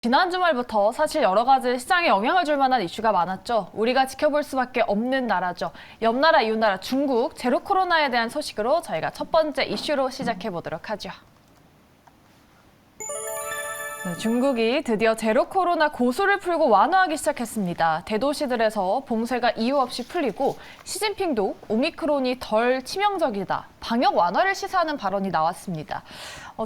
지난 주말부터 사실 여러 가지 시장에 영향을 줄 만한 이슈가 많았죠. 우리가 지켜볼 수밖에 없는 나라죠. 옆 나라, 이웃 나라 중국 제로 코로나에 대한 소식으로 저희가 첫 번째 이슈로 시작해 보도록 하죠. 네, 중국이 드디어 제로 코로나 고수를 풀고 완화하기 시작했습니다. 대도시들에서 봉쇄가 이유 없이 풀리고 시진핑도 오미크론이 덜 치명적이다. 방역 완화를 시사하는 발언이 나왔습니다.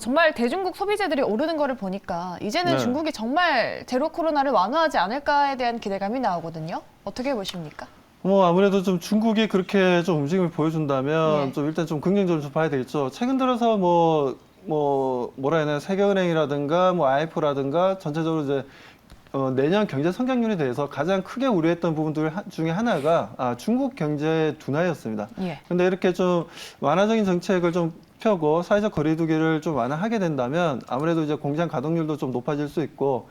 정말 대중국 소비재들이 오르는 거를 보니까 이제는 중국이 정말 제로 코로나를 완화하지 않을까에 대한 기대감이 나오거든요. 어떻게 보십니까? 아무래도 좀 중국이 그렇게 좀 움직임을 보여준다면 예. 좀 일단 좀 긍정적으로 좀 봐야 되겠죠. 최근 들어서 뭐라 해야 되나, 세계은행이라든가 IMF라든가 전체적으로 이제 내년 경제 성장률에 대해서 가장 크게 우려했던 부분들 중에 하나가 중국 경제 둔화였습니다. 예. 근데 이렇게 좀 완화적인 정책을 좀 펴고 사회적 거리두기를 좀 완화하게 된다면 아무래도 이제 공장 가동률도 좀 높아질 수 있고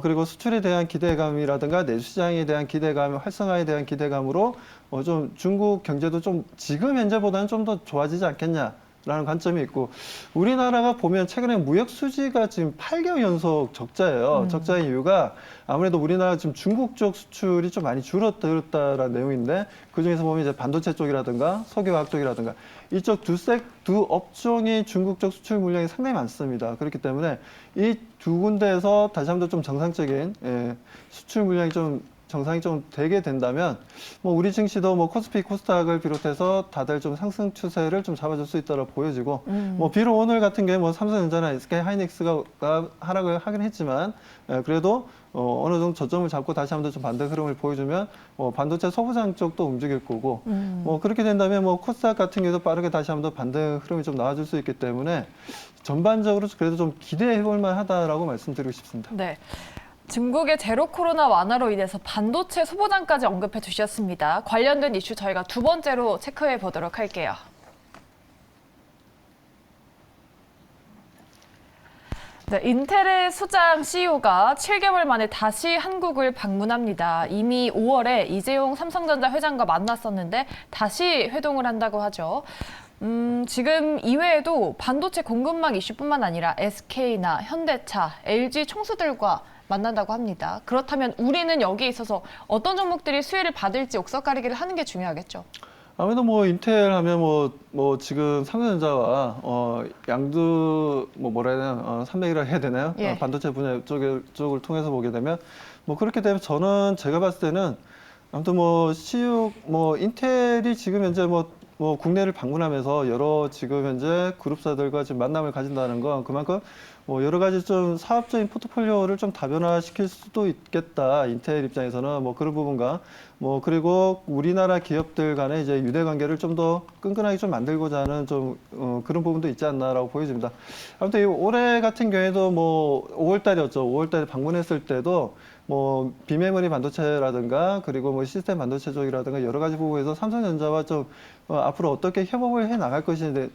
그리고 수출에 대한 기대감이라든가 내수시장에 대한 기대감, 활성화에 대한 기대감으로 좀 중국 경제도 좀 지금 현재보다는 좀 더 좋아지지 않겠냐. 라는 관점이 있고, 우리나라가 보면 최근에 무역 수지가 지금 8개월 연속 적자예요. 적자의 이유가 아무래도 우리나라 지금 중국 쪽 수출이 좀 많이 줄었다라는 내용인데, 그 중에서 보면 이제 반도체 쪽이라든가 석유화학 쪽이라든가 이쪽 두 업종이 중국 쪽 수출 물량이 상당히 많습니다. 그렇기 때문에 이 두 군데에서 다시 한번 좀 정상적인 수출 물량이 좀 정상이 좀 되게 된다면 우리 증시도 코스피, 코스닥을 비롯해서 다들 좀 상승 추세를 좀 잡아줄 수 있다고 보여지고 비록 오늘 같은 경우에 삼성전자나 SK하이닉스가 하락을 하긴 했지만 그래도 어느 정도 저점을 잡고 다시 한번 좀 반대 흐름을 보여주면 반도체 소부장 쪽도 움직일 거고 그렇게 된다면 코스닥 같은 경우도 빠르게 다시 한번 반대 흐름이 좀 나와줄 수 있기 때문에 전반적으로 그래도 좀 기대해 볼 만하다라고 말씀드리고 싶습니다. 네. 중국의 제로 코로나 완화로 인해서 반도체 소보장까지 언급해 주셨습니다. 관련된 이슈 저희가 두 번째로 체크해 보도록 할게요. 네, 인텔의 수장 CEO가 7개월 만에 다시 한국을 방문합니다. 이미 5월에 이재용 삼성전자 회장과 만났었는데 다시 회동을 한다고 하죠. 지금 이외에도 반도체 공급망 이슈뿐만 아니라 SK나 현대차, LG 총수들과 만난다고 합니다. 그렇다면 우리는 여기에 있어서 어떤 종목들이 수혜를 받을지 옥석가리기를 하는 게 중요하겠죠. 아무래도 인텔 하면 지금 삼성전자와 양두 뭐라 해야 되나, 산맥이라 해야 되나요? 예. 반도체 분야 쪽을 통해서 보게 되면 그렇게 되면 저는 제가 봤을 때는 아무튼 인텔이 지금 현재 국내를 방문하면서 여러 지금 현재 그룹사들과 지금 만남을 가진다는 건 그만큼 여러 가지 좀 사업적인 포트폴리오를 좀 다변화시킬 수도 있겠다. 인텔 입장에서는 그런 부분과 그리고 우리나라 기업들 간의 이제 유대 관계를 좀 더 끈끈하게 좀 만들고자 하는 좀 그런 부분도 있지 않나라고 보여집니다. 아무튼 올해 같은 경우에도 5월 달이었죠. 5월 달에 방문했을 때도 비메모리 반도체라든가 그리고 시스템 반도체 쪽이라든가 여러 가지 부분에서 삼성전자와 좀 앞으로 어떻게 협업을 해 나갈 것인지에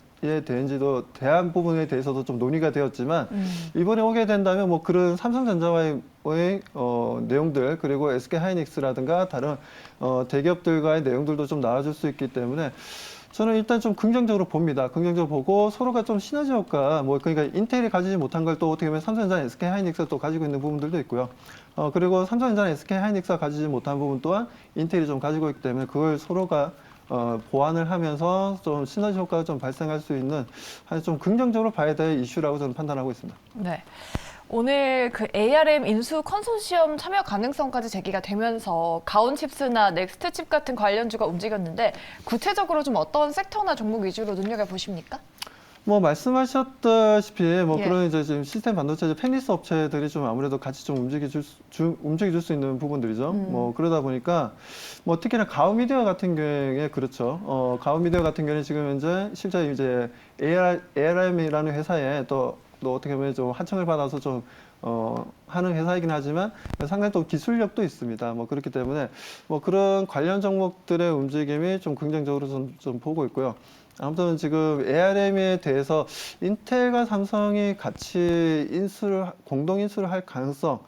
대한지도 대한 부분에 대해서도 좀 논의가 되었지만 이번에 오게 된다면 그런 삼성전자와의 내용들 그리고 SK하이닉스라든가 다른 대기업들과의 내용들도 좀 나와줄 수 있기 때문에 저는 일단 좀 긍정적으로 봅니다. 긍정적으로 보고 서로가 좀 시너지 효과, 그러니까 인텔이 가지지 못한 걸 또 어떻게 보면 삼성전자, SK하이닉스가 또 가지고 있는 부분들도 있고요. 그리고 삼성전자, SK하이닉스가 가지지 못한 부분 또한 인텔이 좀 가지고 있기 때문에 그걸 서로가 보완을 하면서 좀 시너지 효과가 좀 발생할 수 있는 좀 긍정적으로 봐야 될 이슈라고 저는 판단하고 있습니다. 네. 오늘 그 ARM 인수 컨소시엄 참여 가능성까지 제기가 되면서 가온칩스나 넥스트칩 같은 관련주가 움직였는데 구체적으로 좀 어떤 섹터나 종목 위주로 눈여겨보십니까? 말씀하셨다시피 예. 그런 이제 지금 시스템 반도체 펜리스 업체들이 좀 아무래도 같이 좀 움직여줄 수 있는 부분들이죠. 그러다 보니까 특히나 가오미디어 같은 경우에 그렇죠. 가오미디어 같은 경우는 지금 현재 실제 이제 ARM이라는 회사에 또 어떻게 보면 좀 하청을 받아서 좀 하는 회사이긴 하지만 상당히 또 기술력도 있습니다. 그렇기 때문에 그런 관련 종목들의 움직임이 좀 긍정적으로 좀 보고 있고요. 아무튼 지금 ARM에 대해서 인텔과 삼성이 같이 공동 인수를 할 가능성,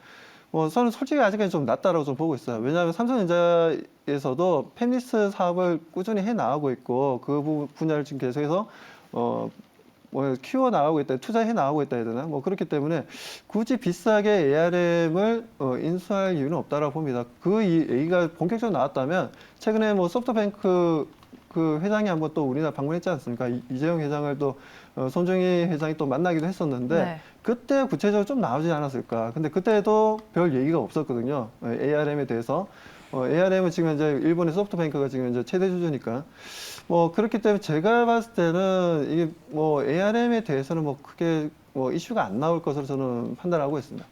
저는 솔직히 아직까지 좀 낮다라고 좀 보고 있어요. 왜냐하면 삼성전자에서도 펜리스 사업을 꾸준히 해 나가고 있고 그 분야를 지금 계속해서 뭐 키워 나가고 있다, 투자해 나가고 있다 해야 되나? 뭐 그렇기 때문에 굳이 비싸게 ARM을 인수할 이유는 없다라고 봅니다. 그 얘기가 본격적으로 나왔다면 최근에 뭐 소프트뱅크 그 회장이 한번 또 우리나라 방문했지 않습니까? 이재용 회장을 또 손정희 회장이 또 만나기도 했었는데 네. 그때 구체적으로 좀 나오지 않았을까? 근데 그때도 별 얘기가 없었거든요. ARM에 대해서. ARM은 지금 이제 일본의 소프트뱅크가 지금 이제 최대 주주니까. 뭐 그렇기 때문에 제가 봤을 때는 이게 뭐 ARM에 대해서는 뭐 크게 뭐 이슈가 안 나올 것으로 저는 판단하고 있습니다.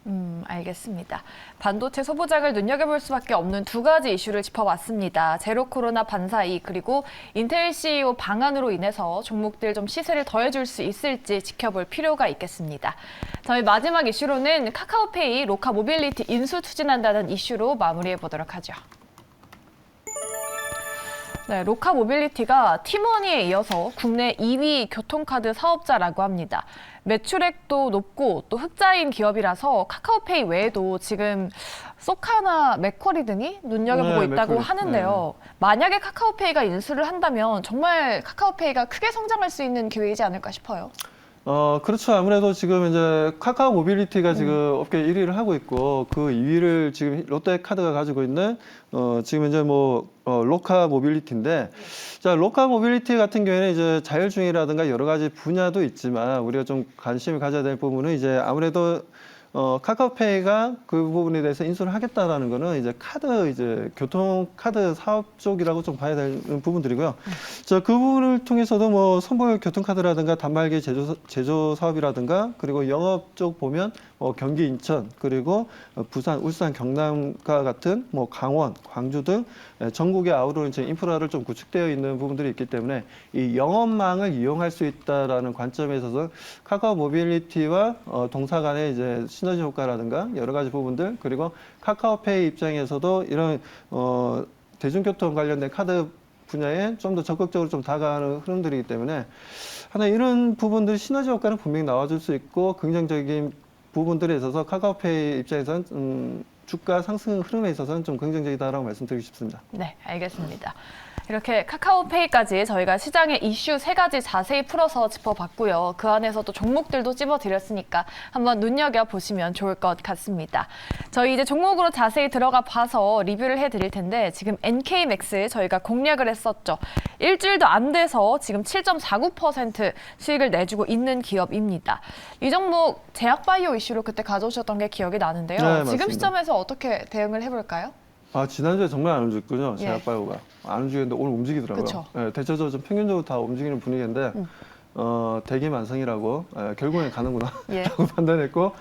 알겠습니다. 반도체 소부장을 눈여겨볼 수밖에 없는 두 가지 이슈를 짚어봤습니다. 제로 코로나 반사이 그리고 인텔 CEO 방안으로 인해서 종목들 좀 시세를 더해줄 수 있을지 지켜볼 필요가 있겠습니다. 저희 마지막 이슈로는 카카오페이 로카 모빌리티 인수 추진한다는 이슈로 마무리해 보도록 하죠. 네, 로카 모빌리티가 티머니에 이어서 국내 2위 교통카드 사업자라고 합니다. 매출액도 높고 또 흑자인 기업이라서 카카오페이 외에도 지금 소카나 맥쿼리 등이 눈여겨보고 네, 있다고 맥쿼리. 하는데요. 만약에 카카오페이가 인수를 한다면 정말 카카오페이가 크게 성장할 수 있는 기회이지 않을까 싶어요. 그렇죠. 아무래도 지금 이제 카카오 모빌리티가 지금 업계 1위를 하고 있고 그 2위를 지금 롯데카드가 가지고 있는 지금 이제 뭐 로카 모빌리티인데 자, 로카 모빌리티 같은 경우에는 이제 자율주행이라든가 여러 가지 분야도 있지만 우리가 좀 관심을 가져야 될 부분은 이제 아무래도 카카오페이가 그 부분에 대해서 인수를 하겠다라는 거는 이제 교통 카드 사업 쪽이라고 좀 봐야 되는 부분들이고요. 자, 그 부분을 통해서도 뭐 선불 교통카드라든가 단말기 제조 사업이라든가 그리고 영업 쪽 보면 경기 인천 그리고 부산, 울산, 경남과 같은 뭐 강원, 광주 등 전국에 아우르는 이제 인프라를 좀 구축되어 있는 부분들이 있기 때문에 이 영업망을 이용할 수 있다라는 관점에 있어서 카카오 모빌리티와 동사 간의 이제 시너지 효과라든가 여러 가지 부분들 그리고 카카오페이 입장에서도 이런 대중교통 관련된 카드 분야에 좀 더 적극적으로 좀 다가가는 흐름들이기 때문에 하나 이런 부분들 시너지 효과는 분명히 나와줄 수 있고 긍정적인 부분들에 있어서 카카오페이 입장에서는 주가 상승 흐름에 있어서는 좀 긍정적이다라고 말씀드리고 싶습니다. 네, 알겠습니다. 이렇게 카카오페이까지 저희가 시장의 이슈 3가지 자세히 풀어서 짚어봤고요. 그 안에서도 종목들도 찝어드렸으니까 한번 눈여겨보시면 좋을 것 같습니다. 저희 이제 종목으로 자세히 들어가 봐서 리뷰를 해드릴 텐데 지금 NK맥스 저희가 공략을 했었죠. 일주일도 안 돼서 지금 7.49% 수익을 내주고 있는 기업입니다. 이 종목 제약바이오 이슈로 그때 가져오셨던 게 기억이 나는데요. 네, 지금 맞습니다. 시점에서 어떻게 대응을 해볼까요? 지난주에 정말 안 움직였군요. 예. 제약바이오가. 안 움직였는데 오늘 움직이더라고요. 그쵸. 예, 대체적으로 좀 평균적으로 다 움직이는 분위기인데, 대기만성이라고, 결국엔 가는구나. 예. 라고 판단했고,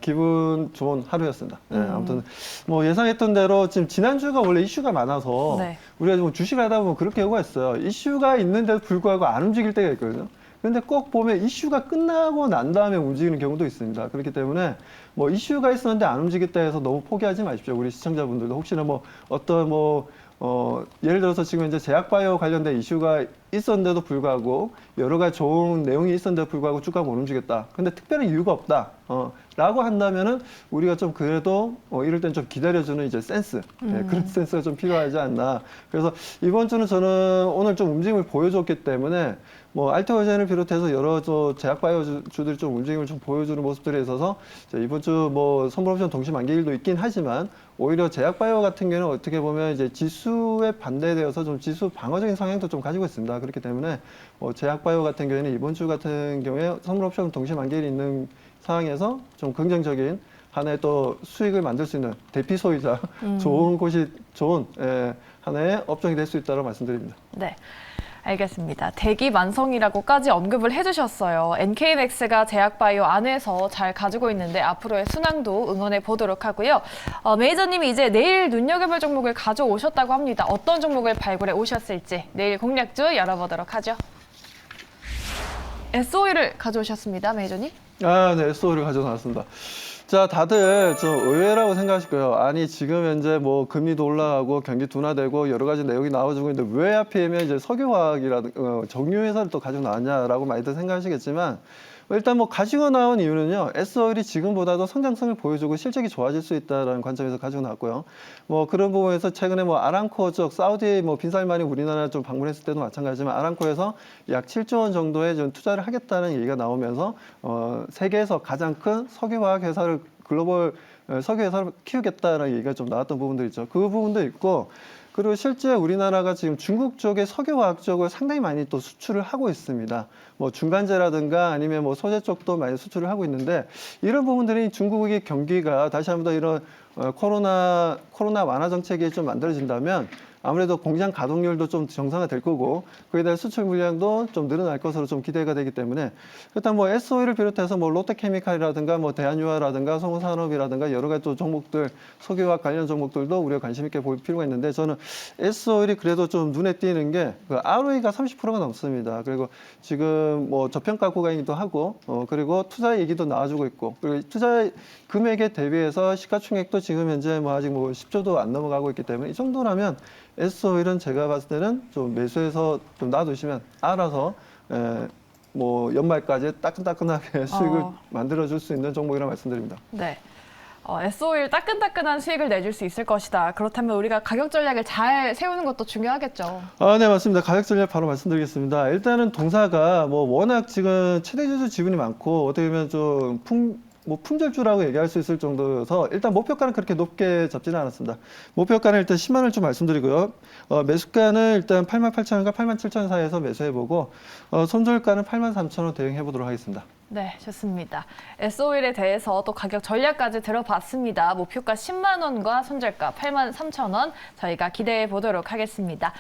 기분 좋은 하루였습니다. 아무튼, 뭐 예상했던 대로 지금 지난주가 원래 이슈가 많아서, 네. 우리가 지금 주식을 하다 보면 그렇게 경우가 있어요. 이슈가 있는데도 불구하고 안 움직일 때가 있거든요. 근데 꼭 보면 이슈가 끝나고 난 다음에 움직이는 경우도 있습니다. 그렇기 때문에 뭐 이슈가 있었는데 안 움직였다 해서 너무 포기하지 마십시오. 우리 시청자분들도 혹시나 뭐 어떤 예를 들어서 지금 이제 제약바이오 관련된 이슈가 있었는데도 불구하고 여러 가지 좋은 내용이 있었는데도 불구하고 주가가 못 움직였다. 근데 특별한 이유가 없다. 라고 한다면은 우리가 좀 그래도 이럴 땐 좀 기다려주는 이제 센스. 그런 센스가 좀 필요하지 않나. 그래서 이번 주는 저는 오늘 좀 움직임을 보여줬기 때문에 뭐 알테오젠을 비롯해서 여러 제약바이오 주들이 좀 움직임을 좀 보여주는 모습들에 있어서 이번 주 뭐 선물옵션 동시 만기일도 있긴 하지만 오히려 제약바이오 같은 경우는 어떻게 보면 이제 지수에 반대되어서 좀 지수 방어적인 성향도 좀 가지고 있습니다. 그렇기 때문에 제약바이오 같은 경우에는 이번 주 같은 경우에 선물옵션 동시 만기일이 있는 상황에서 좀 긍정적인 하나의 또 수익을 만들 수 있는 대피 소이자 좋은 하나의 업종이 될 수 있다고 말씀드립니다. 네. 알겠습니다. 대기 만성이라고까지 언급을 해주셨어요. NK맥스가 제약바이오 안에서 잘 가지고 있는데 앞으로의 순항도 응원해 보도록 하고요. 매니저님이 이제 내일 눈여겨볼 종목을 가져오셨다고 합니다. 어떤 종목을 발굴해 오셨을지 내일 공략주 열어보도록 하죠. SOE를 가져오셨습니다, 매니저님. 네, SO를 가져나왔습니다. 자, 다들 좀 의외라고 생각하실 거예요. 아니, 지금 현재 뭐 금리도 올라가고 경기 둔화되고 여러 가지 내용이 나와주고 있는데 왜 하필이면 이제 석유화학이라든가 정유회사를 또 가지고 나왔냐라고 많이들 생각하시겠지만 일단 뭐 가지고 나온 이유는요. S오일이 지금보다도 성장성을 보여주고 실적이 좋아질 수 있다라는 관점에서 가지고 나왔고요. 뭐 그런 부분에서 최근에 뭐 아람코 쪽 사우디 뭐 빈살만이 우리나라 좀 방문했을 때도 마찬가지지만 아람코에서 약 7조 원 정도의 좀 투자를 하겠다는 얘기가 나오면서 세계에서 가장 큰 석유화학 회사를 글로벌 석유 회사를 키우겠다라는 얘기가 좀 나왔던 부분도 있죠. 그 부분도 있고 그리고 실제 우리나라가 지금 중국 쪽에 석유화학 쪽을 상당히 많이 또 수출을 하고 있습니다. 뭐 중간재라든가 아니면 뭐 소재 쪽도 많이 수출을 하고 있는데 이런 부분들이 중국의 경기가 다시 한번 더 이런 코로나 완화 정책이 좀 만들어진다면 아무래도 공장 가동률도 좀 정상화될 거고 그에 대한 수출 물량도 좀 늘어날 것으로 좀 기대가 되기 때문에 일단 뭐 S오일을 비롯해서 뭐 롯데케미칼이라든가 뭐 대한유화라든가 성우산업이라든가 여러 가지 또 종목들 석유화학 관련 종목들도 우리가 관심 있게 볼 필요가 있는데 저는 S오일이 그래도 좀 눈에 띄는 게 그 ROE가 30%가 넘습니다. 그리고 지금 뭐 저평가 구간이기도 하고 그리고 투자 얘기도 나와주고 있고 그리고 투자 금액에 대비해서 시가총액도 지금 현재 뭐 아직 뭐 10조도 안 넘어가고 있기 때문에 이 정도라면 S오일은 제가 봤을 때는 좀 매수해서 좀 놔두시면 알아서 뭐 연말까지 따끈따끈하게 수익을 만들어줄 수 있는 종목이라고 말씀드립니다. 네. S오일 따끈따끈한 수익을 내줄 수 있을 것이다. 그렇다면 우리가 가격 전략을 잘 세우는 것도 중요하겠죠. 네, 맞습니다. 가격 전략 바로 말씀드리겠습니다. 일단은 동사가 뭐 워낙 지금 최대주주 지분이 많고 어떻게 보면 좀 품절주라고 얘기할 수 있을 정도여서 일단 목표가는 그렇게 높게 잡지는 않았습니다. 목표가는 일단 10만 원을 좀 말씀드리고요. 매수가는 일단 88,000원과 87,000원 사이에서 매수해보고 손절가는 83,000원 대응해보도록 하겠습니다. 네, 좋습니다. S오일에 대해서 또 가격 전략까지 들어봤습니다. 목표가 10만 원과 손절가 83,000원 저희가 기대해 보도록 하겠습니다.